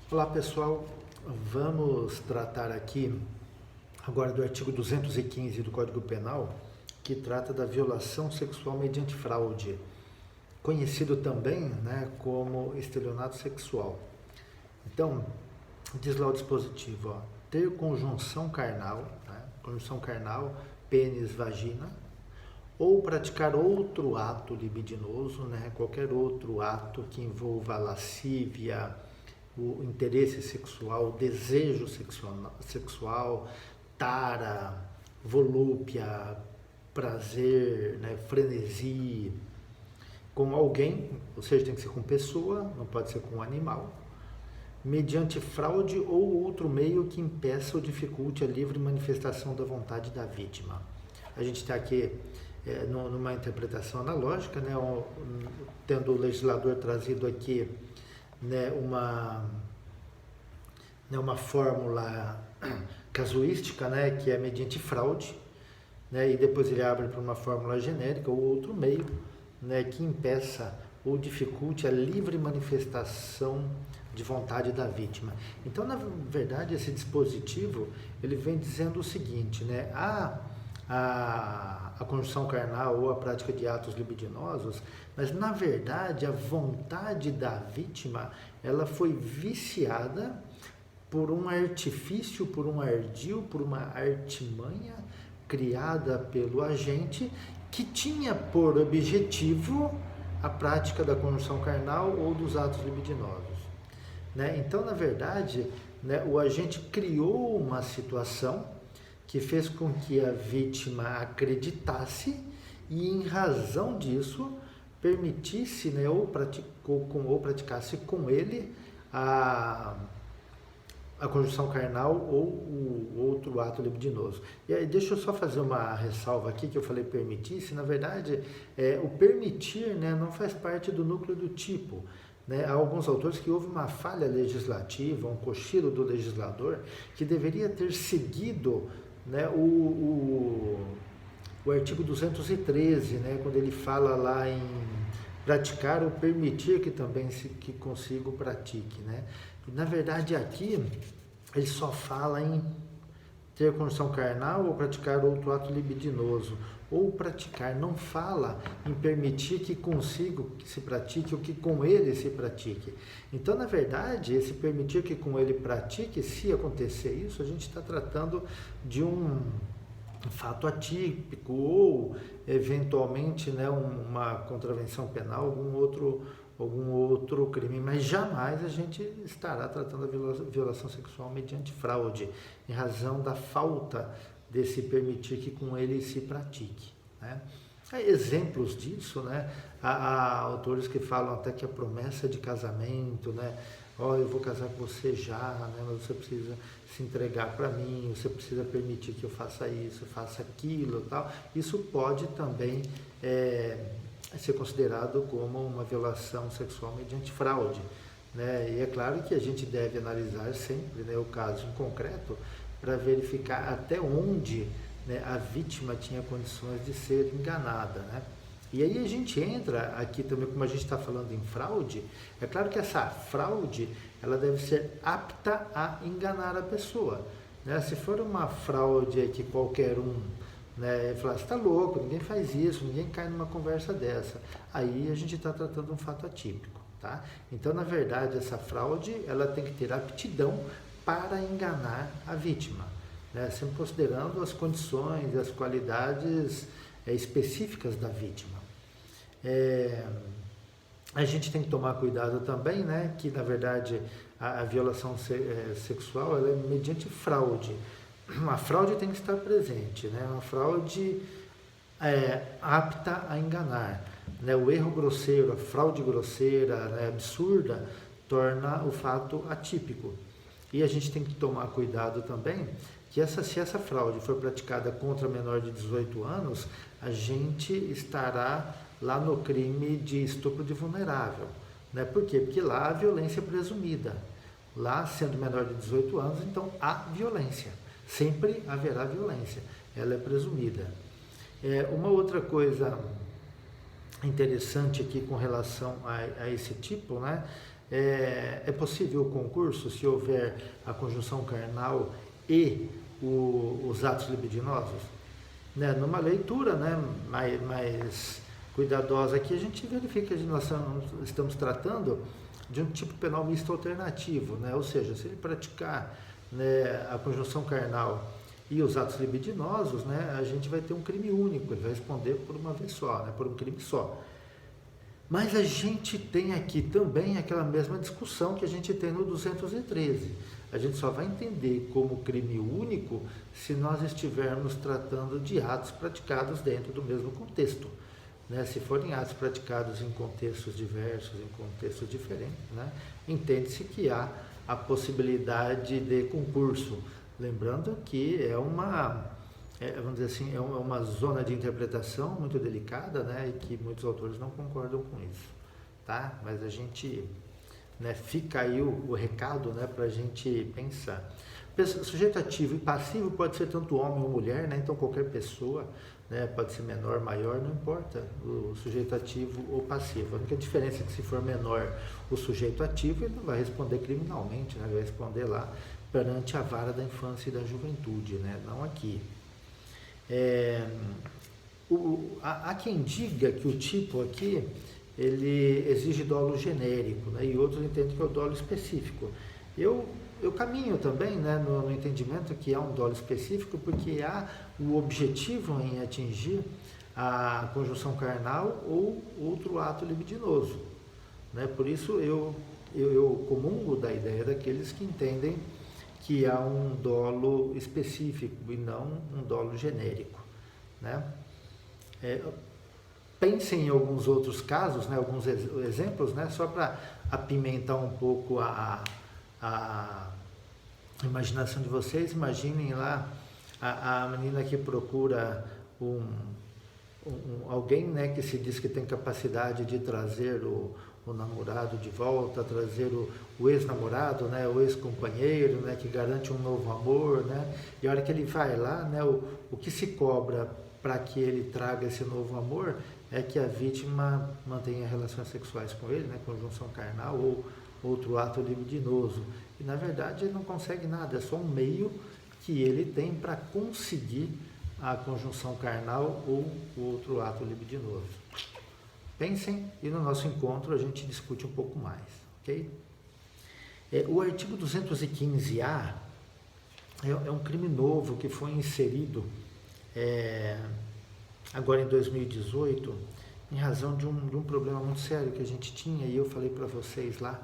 Olá pessoal, vamos tratar aqui agora do artigo 215 do Código Penal, que trata da violação sexual mediante fraude, conhecido também, como estelionato sexual. Então, diz lá o dispositivo, ter conjunção carnal, conjunção carnal, pênis, vagina, ou praticar outro ato libidinoso, qualquer outro ato que envolva lascívia, o interesse sexual, o desejo sexual, tara, volúpia, prazer, frenesi, com alguém, ou seja, tem que ser com pessoa, não pode ser com animal, mediante fraude ou outro meio que impeça ou dificulte a livre manifestação da vontade da vítima. A gente está aqui numa interpretação analógica, tendo o legislador trazido aqui uma fórmula casuística, que é mediante fraude, e depois ele abre para uma fórmula genérica ou outro meio, que impeça ou dificulte a livre manifestação de vontade da vítima. Então, na verdade, esse dispositivo ele vem dizendo o seguinte, a conjunção carnal ou a prática de atos libidinosos, mas na verdade a vontade da vítima ela foi viciada por um artifício, por um ardil, por uma artimanha criada pelo agente que tinha por objetivo a prática da conjunção carnal ou dos atos libidinosos. Então, na verdade, o agente criou uma situação que fez com que a vítima acreditasse e, em razão disso, permitisse ou praticasse com ele a conjunção carnal ou o outro ato libidinoso. E aí, deixa eu só fazer uma ressalva aqui, que eu falei permitisse, na verdade, o permitir não faz parte do núcleo do tipo. Há alguns autores que houve uma falha legislativa, um cochilo do legislador, que deveria ter seguido o artigo 213, quando ele fala lá em praticar ou permitir que também que consigo pratique. Na verdade, aqui ele só fala em ter conjunção carnal ou praticar outro ato libidinoso, ou praticar, não fala em permitir que consigo que se pratique ou que com ele se pratique. Então, na verdade, esse permitir que com ele pratique, se acontecer isso, a gente está tratando de um fato atípico ou, eventualmente, uma contravenção penal, algum outro crime, mas jamais a gente estará tratando a violação sexual mediante fraude, em razão da falta desse permitir que com ele se pratique. Há exemplos disso, há autores que falam até que a promessa de casamento, eu vou casar com você já, mas você precisa se entregar para mim, você precisa permitir que eu faça isso, faça aquilo, tal. Isso pode também ser considerado como uma violação sexual mediante fraude. E é claro que a gente deve analisar sempre o caso em concreto para verificar até onde a vítima tinha condições de ser enganada. E aí a gente entra aqui também, como a gente está falando em fraude, é claro que essa fraude ela deve ser apta a enganar a pessoa. Se for uma fraude que qualquer um falar, você está louco, ninguém faz isso, ninguém cai numa conversa dessa, aí a gente está tratando um fato atípico. Então, na verdade, essa fraude ela tem que ter aptidão para enganar a vítima, sempre considerando as condições e as qualidades específicas da vítima. A gente tem que tomar cuidado também, que na verdade a violação sexual ela é mediante fraude. A fraude tem que estar presente, uma fraude apta a enganar. O erro grosseiro, a fraude grosseira, absurda, torna o fato atípico. E a gente tem que tomar cuidado também que se essa fraude for praticada contra menor de 18 anos, a gente estará lá no crime de estupro de vulnerável. Por quê? Porque lá a violência é presumida. Lá, sendo menor de 18 anos, então há violência. Sempre haverá violência. Ela é presumida. Uma outra coisa interessante aqui com relação a esse tipo, É possível o concurso se houver a conjunção carnal e os atos libidinosos? Né? Numa leitura, né, mais cuidadosa aqui, a gente verifica que nós estamos tratando de um tipo penal misto alternativo, né? Ou seja, se ele praticar, né, a conjunção carnal e os atos libidinosos, né, a gente vai ter um crime único, ele vai responder por uma vez só, né, por um crime só. Mas a gente tem aqui também aquela mesma discussão que a gente tem no 213. A gente só vai entender como crime único se nós estivermos tratando de atos praticados dentro do mesmo contexto. Né? Se forem atos praticados em contextos diversos, em contextos diferentes, né? Entende-se que há a possibilidade de concurso. Lembrando que vamos dizer assim, é uma zona de interpretação muito delicada, né? E que muitos autores não concordam com isso, tá? Mas a gente, né, fica aí o recado, né, para a gente pensar. Sujeito ativo e passivo pode ser tanto homem ou mulher, né? Então qualquer pessoa, né, pode ser menor, maior, não importa o sujeito ativo ou passivo. A única diferença é que se for menor o sujeito ativo, ele não vai responder criminalmente, né? Vai responder lá perante a vara da infância e da juventude, né? Não aqui. Há quem diga que o tipo aqui ele exige dolo genérico, né? E outros entendem que é o dolo específico. Eu caminho também, né, no entendimento que há um dolo específico porque há o objetivo em atingir a conjunção carnal ou outro ato libidinoso, né? Por isso eu comungo da ideia daqueles que entendem que há um dolo específico e não um dolo genérico, né? Pensem em alguns outros casos, né, alguns exemplos, né, só para apimentar um pouco a imaginação de vocês. Imaginem lá a menina que procura alguém, né, que se diz que tem capacidade de trazer o namorado de volta, trazer o ex-namorado, né, o ex-companheiro, né, que garante um novo amor, né, e a hora que ele vai lá, né, o que se cobra para que ele traga esse novo amor é que a vítima mantenha relações sexuais com ele, né, conjunção carnal ou outro ato libidinoso. E na verdade ele não consegue nada, é só um meio que ele tem para conseguir a conjunção carnal ou outro ato libidinoso. Pensem e no nosso encontro a gente discute um pouco mais, ok? O artigo 215A é um crime novo que foi inserido agora em 2018, em razão de um problema muito sério que a gente tinha, e eu falei para vocês lá,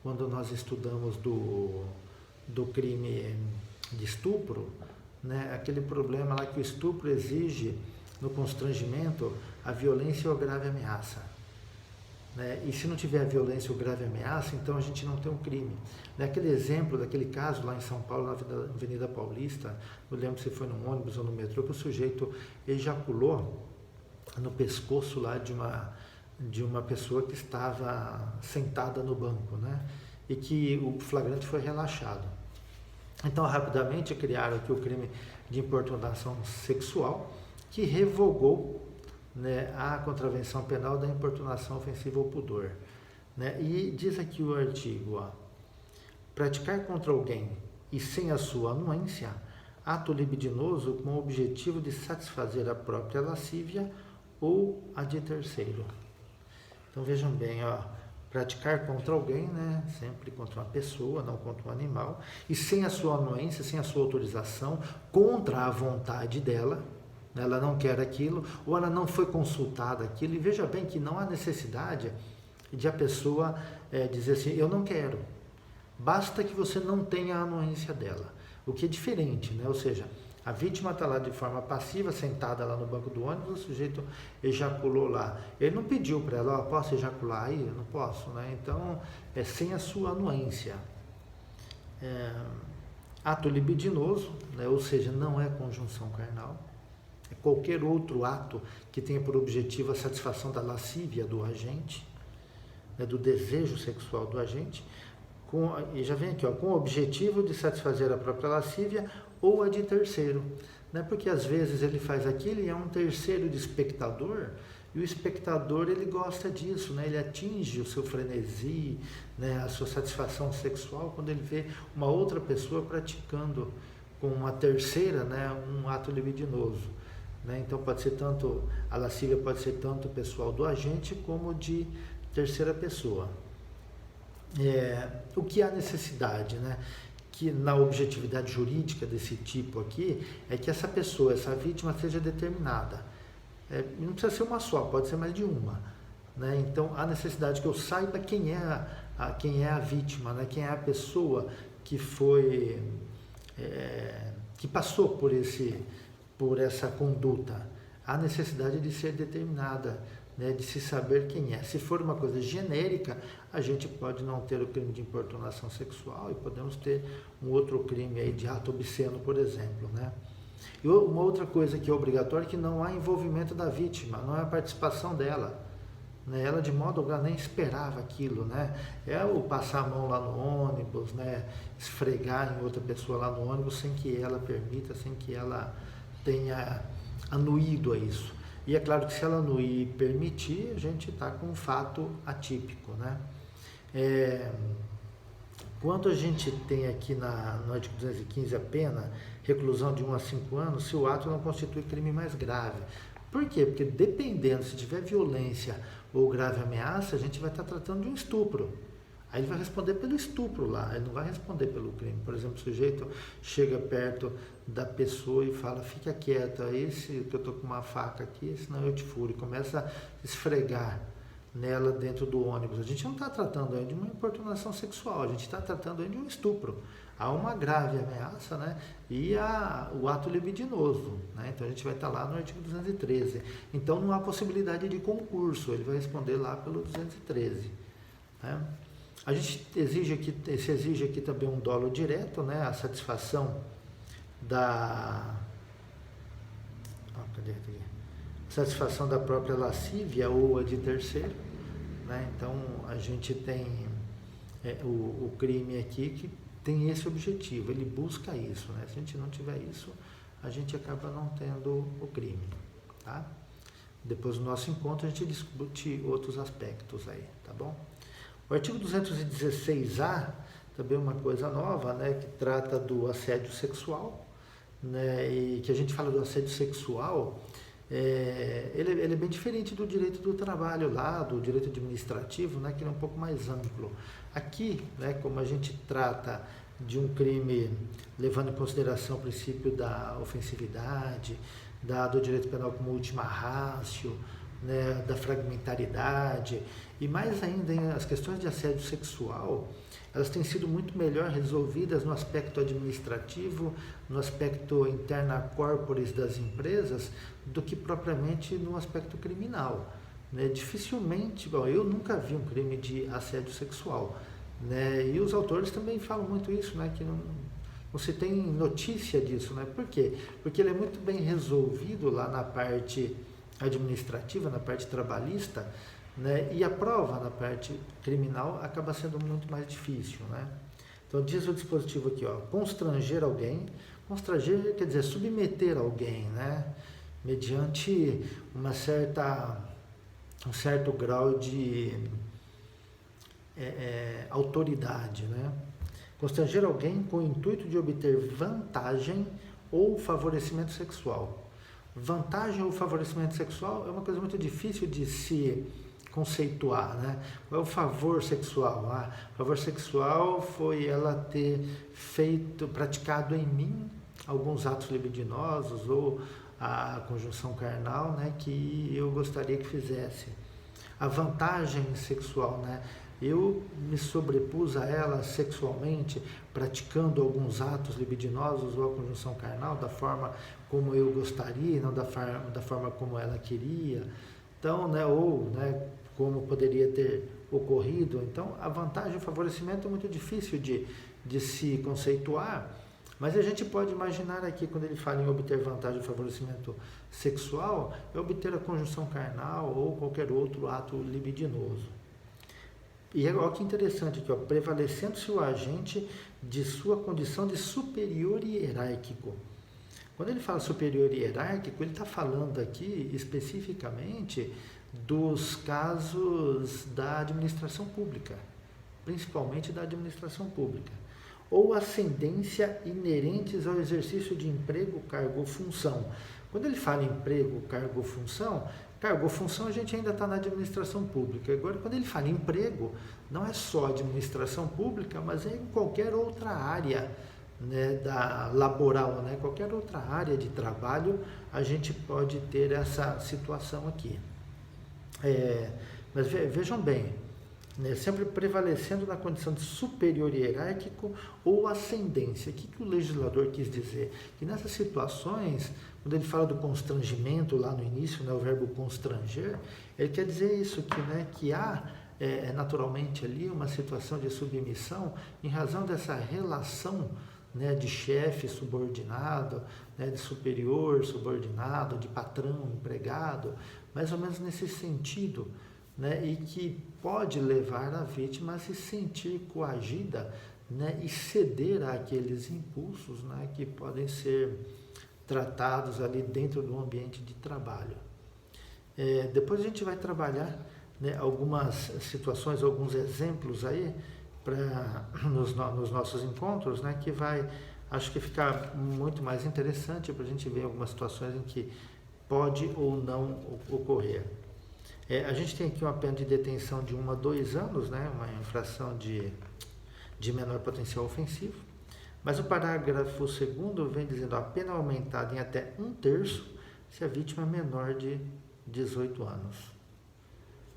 quando nós estudamos do crime de estupro, né, aquele problema lá que o estupro exige no constrangimento a violência ou a grave ameaça. Né? E se não tiver violência ou grave ameaça, então a gente não tem um crime. Naquele exemplo, daquele caso lá em São Paulo, na Avenida Paulista, não lembro se foi num ônibus ou no metrô, que o sujeito ejaculou no pescoço lá de uma pessoa que estava sentada no banco, né? E que o flagrante foi relaxado. Então, rapidamente criaram aqui o crime de importunação sexual, que revogou, né, a contravenção penal da importunação ofensiva ao pudor. Né? E diz aqui o artigo, ó, praticar contra alguém e sem a sua anuência, ato libidinoso com o objetivo de satisfazer a própria lascívia ou a de terceiro. Então vejam bem, ó, praticar contra alguém, né, sempre contra uma pessoa, não contra um animal, e sem a sua anuência, sem a sua autorização, contra a vontade dela, né, ela não quer aquilo, ou ela não foi consultada aquilo, e veja bem que não há necessidade de a pessoa dizer assim, eu não quero, basta que você não tenha a anuência dela, o que é diferente, né, ou seja, a vítima está lá de forma passiva, sentada lá no banco do ônibus, o sujeito ejaculou lá. Ele não pediu para ela, posso ejacular aí? Eu não posso, né? Então, é sem a sua anuência. Ato libidinoso, né? Ou seja, não é conjunção carnal. É qualquer outro ato que tenha por objetivo a satisfação da lascívia do agente, né? Do desejo sexual do agente. E já vem aqui, ó, com o objetivo de satisfazer a própria lascívia ou a de terceiro, né? Porque às vezes ele faz aquilo e é um terceiro de espectador E o espectador, ele gosta disso, né? Ele atinge o seu frenesi, né? A sua satisfação sexual quando ele vê uma outra pessoa praticando com uma terceira, né? Um ato libidinoso, né? Então pode ser tanto, a lascívia pode ser tanto pessoal do agente como de terceira pessoa. O que há necessidade, né? Que na objetividade jurídica desse tipo aqui, é que essa pessoa, essa vítima seja determinada. Não precisa ser uma só, pode ser mais de uma, né? Então há necessidade que eu saiba quem é a vítima, né? Quem é a pessoa que foi, que passou por essa conduta. Há necessidade de ser determinada, né? De se saber quem é. Se for uma coisa genérica, a gente pode não ter o crime de importunação sexual e podemos ter um outro crime aí de ato obsceno, por exemplo, né? E uma outra coisa que é obrigatória é que não há envolvimento da vítima, não é a participação dela, né? Ela de modo algum nem esperava aquilo, né? É o passar a mão lá no ônibus, né? Esfregar em outra pessoa lá no ônibus sem que ela permita, sem que ela tenha anuído a isso. E é claro que se ela anuir e permitir, a gente está com um fato atípico, né? Quando a gente tem aqui no artigo 215 a pena, reclusão de 1 a 5 anos, se o ato não constitui crime mais grave. Por quê? Porque dependendo, se tiver violência ou grave ameaça, a gente vai estar tratando de um estupro. Aí ele vai responder pelo estupro lá, ele não vai responder pelo crime. Por exemplo, o sujeito chega perto da pessoa e fala, fica quieto, esse que eu estou com uma faca aqui, senão eu te furo. E começa a esfregar nela dentro do ônibus. A gente não está tratando aí de uma importunação sexual, a gente está tratando aí de um estupro. Há uma grave ameaça, né? E o ato libidinoso, né? Então a gente vai estar lá no artigo 213. Então não há possibilidade de concurso, ele vai responder lá pelo 213, né? A gente se exige aqui também um dolo direto, né? A satisfação satisfação da própria lascívia ou a de terceiro, né? Então a gente tem o crime aqui que tem esse objetivo, ele busca isso, né? Se a gente não tiver isso, a gente acaba não tendo o crime, tá? Depois do nosso encontro a gente discute outros aspectos aí, tá bom? O artigo 216A, também uma coisa nova, né? Que trata do assédio sexual, né? E que a gente fala do assédio sexual, ele é bem diferente do direito do trabalho lá, do direito administrativo, né? Que ele é um pouco mais amplo. Aqui, né? Como a gente trata de um crime levando em consideração o princípio da ofensividade, do direito penal como última ratio, né? Da fragmentaridade, e mais ainda as questões de assédio sexual, elas têm sido muito melhor resolvidas no aspecto administrativo, no aspecto interna corporis das empresas, do que propriamente no aspecto criminal, né? Dificilmente, eu nunca vi um crime de assédio sexual, né? E os autores também falam muito isso, né? Que não se tem notícia disso, né? Por quê? Porque ele é muito bem resolvido lá na parte administrativa, na parte trabalhista, né? E a prova na parte criminal acaba sendo muito mais difícil, né? Então diz o dispositivo aqui, constranger alguém. Constranger quer dizer submeter alguém, né? Mediante um certo grau de autoridade, né? Constranger alguém com o intuito de obter vantagem ou favorecimento sexual. Vantagem ou favorecimento sexual é uma coisa muito difícil de se conceituar, né? Qual é o favor sexual? Favor sexual foi ela ter praticado em mim alguns atos libidinosos ou a conjunção carnal, né? Que eu gostaria que fizesse. A vantagem sexual, né? Eu me sobrepus a ela sexualmente, praticando alguns atos libidinosos ou a conjunção carnal da forma como eu gostaria, não da forma como ela queria. Então, né, ou, né, como poderia ter ocorrido. Então, a vantagem e o favorecimento é muito difícil de se conceituar, mas a gente pode imaginar aqui, quando ele fala em obter vantagem e favorecimento sexual, é obter a conjunção carnal ou qualquer outro ato libidinoso. E olha que interessante aqui, prevalecendo-se o agente de sua condição de superior hierárquico. Quando ele fala superior hierárquico, ele está falando aqui especificamente dos casos da administração pública, principalmente da administração pública, ou ascendência inerentes ao exercício de emprego, cargo ou função. Quando ele fala emprego, cargo ou função a gente ainda está na administração pública. Agora, quando ele fala emprego, não é só administração pública, mas é em qualquer outra área, né, da laboral, né, qualquer outra área de trabalho, a gente pode ter essa situação aqui. Mas vejam bem, né, sempre prevalecendo na condição de superior hierárquico ou ascendência. O que o legislador quis dizer? Que nessas situações, quando ele fala do constrangimento lá no início, né, o verbo constranger, ele quer dizer isso, que há naturalmente ali uma situação de submissão em razão dessa relação, né, de chefe subordinado, né, de superior subordinado, de patrão empregado, mais ou menos nesse sentido, né, e que pode levar a vítima a se sentir coagida, né, e ceder àqueles impulsos, né, que podem ser tratados ali dentro do ambiente de trabalho. Depois a gente vai trabalhar, né, algumas situações, alguns exemplos aí nos nossos encontros, né, que vai, acho que ficar muito mais interessante para a gente ver algumas situações em que pode ou não ocorrer. A gente tem aqui uma pena de detenção de 1 a 2 anos, né, uma infração de menor potencial ofensivo, mas o parágrafo 2º vem dizendo a pena aumentada em até 1/3 se a vítima é menor de 18 anos.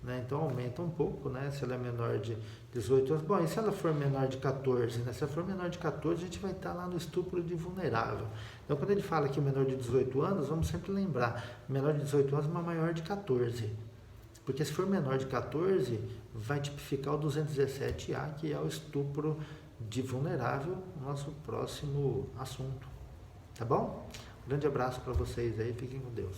Né? Então aumenta um pouco, né, se ela é menor de 18 anos. Bom, e se ela for menor de 14? Né? Se ela for menor de 14, a gente vai estar lá no estupro de vulnerável. Então, quando ele fala que o menor de 18 anos, vamos sempre lembrar, menor de 18 anos é uma maior de 14. Porque se for menor de 14, vai tipificar o 217A, que é o estupro de vulnerável, nosso próximo assunto. Tá bom? Um grande abraço para vocês aí, fiquem com Deus.